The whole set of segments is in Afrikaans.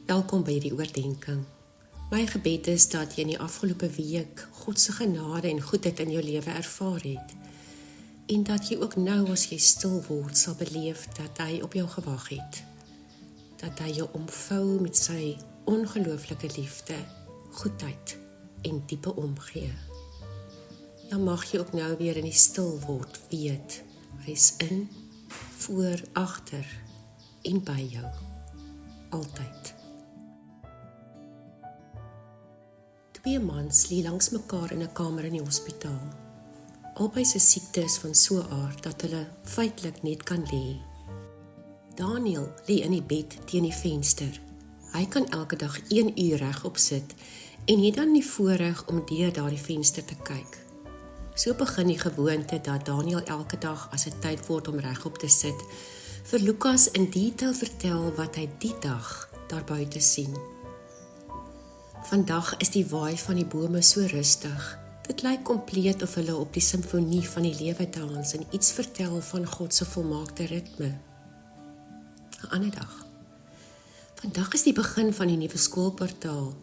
Welkom by hierdie oordenking. My gebed is dat jy in die afgelope week God se genade en goedheid in jou lewe ervaar het. En dat jy ook nou as jy stil word sal beleef dat hy op jou gewag het. Dat hy jou omvou met sy ongelooflike liefde, goedheid en diepe omgee. Ja, mag jy ook nou weer in die stil word weet, hy is in, voor, agter en by jou. Altyd. 2 mans lê langs mekaar in 'n kamer in die hospitaal. Albei se siekte is van so 'n aard dat hulle feitelik net kan lê. Daniel lê in die bed teen die venster. Hy kan elke dag 1 uur regop sit en het dan die voorreg om deur daardie venster te kyk. So begin die gewoonte dat Daniel elke dag as dit tyd word om regop te sit, vir Lukas in detail vertel wat hy die dag daar buite sien. Vandag is die waai van die bome so rustig. Dit lyk kompleet of hulle op die simfonie van die lewe dans en iets vertel van God se volmaakte ritme. 'n Ander dag. Vandag is die begin van die nuwe skoolkwartaal.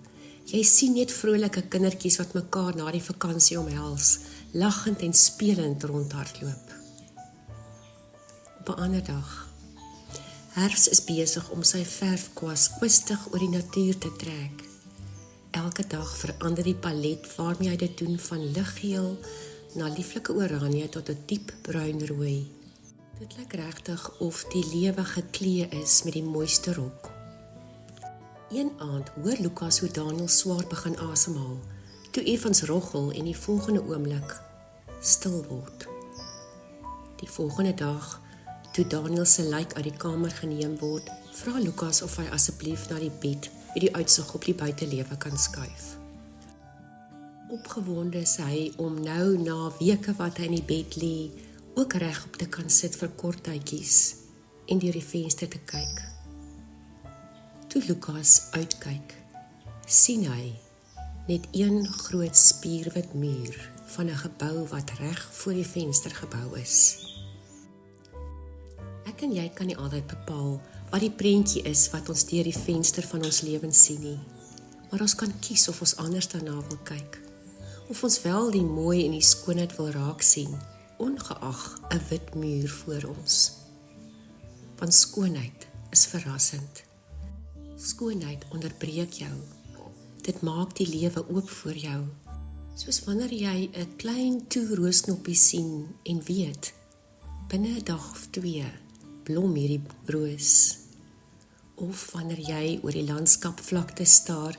Jy sien net vrolike kindertjies wat mekaar na die vakansie omhels, lachend en spelend rondhardloop. Op 'n ander dag. Herfs is besig om sy verfkwas kwistig oor die natuur te trek. Elke dag verander die palet waarmee hy dit doen van liggeel na lieflike oranje tot 'n diep bruin rooi. Dit lyk regtig of die lewe geklee is met die mooiste rok. Een aand hoor Lukas hoe Daniel swaar begin asemhaal, toe effens roggel en die volgende oomblik stil word. Die volgende dag, toe Daniel se lijk uit die kamer geneem word, vra Lukas of hy asseblief na die bed met die uitsig op die buitelewe kan skuif. Opgewonde is hy om nou na weke wat hy in die bed lê, ook regop te kan sit vir kort tydjies en deur die venster te kyk. Toe Lukas uitkyk, sien hy net een groot spierwit muur van 'n gebou wat reg voor die venster gebou is. Ek en jy kan nie altyd bepaal wat die prentjie is wat ons deur die venster van ons lewens sien nie, maar ons kan kies of ons anders daarna wil kyk, of ons wel die mooi en die skoonheid wil raak sien, ongeag 'n wit muur voor ons. Want skoonheid is verrassend. Skoonheid onderbreek jou. Dit maak die lewe oop voor jou, soos wanneer jy 'n klein toeroosknoppie sien en weet, binne 'n dag of 2 blom hierdie roos. Of wanneer jy oor die landskapvlakte staar,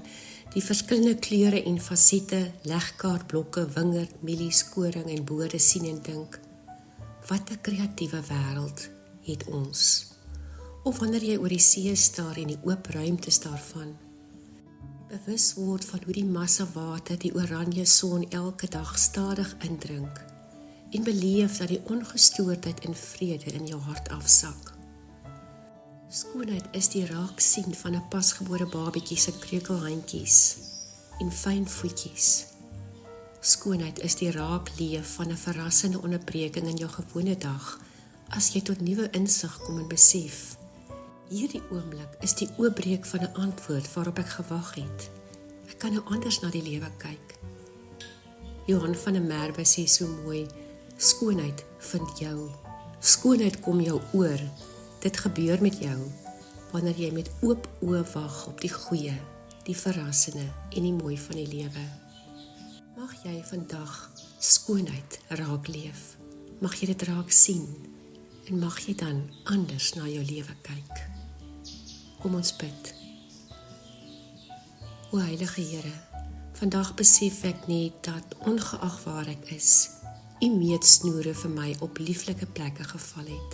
die verskillende kleure en fasette, legkaartblokke, wingerd, mielies, koring en bode sien en dink, wat 'n kreatiewe wêreld het ons. Of wanneer jy oor die see staar en die oop ruimtes daarvan, bewus word van hoe die massa water die oranje son elke dag stadig indrink, en beleef dat die ongestoordheid en vrede in jou hart afsak. Skoonheid is die raak sien van 'n pasgebore babietjie se kreukelhandjies en fyn voetjies. Skoonheid is die raak leef van 'n verrassende onderbreking in jou gewone dag, as jy tot nuwe insig kom en besef, hierdie oomblik is die oopbreek van 'n antwoord waarop ek gewag het. Ek kan nou anders na die lewe kyk. Johan van der Merwe sê so mooi, skoonheid vind jou. Skoonheid kom jou oor. Dit gebeur met jou, wanneer jy met oop oë wag op die goeie, die verrassende en die mooi van die lewe. Mag jy vandag skoonheid raak leef. Mag jy dit raak sien, en mag jy dan anders na jou lewe kyk. Kom ons bid. O Heilige Here, vandag besef ek net dat ongeag waar ek is, U meetsnoere vir my op lieflike plekke geval het.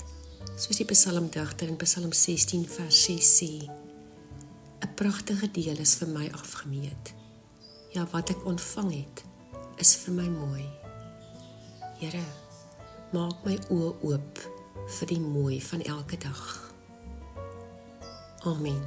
Soos die psalmdigter in Psalm 16 vers 6 sê, 'n pragtige deel is vir my afgemeet. Ja, wat ek ontvang het, is vir my mooi. Here, maak my oë oop vir die mooi van elke dag. Amen.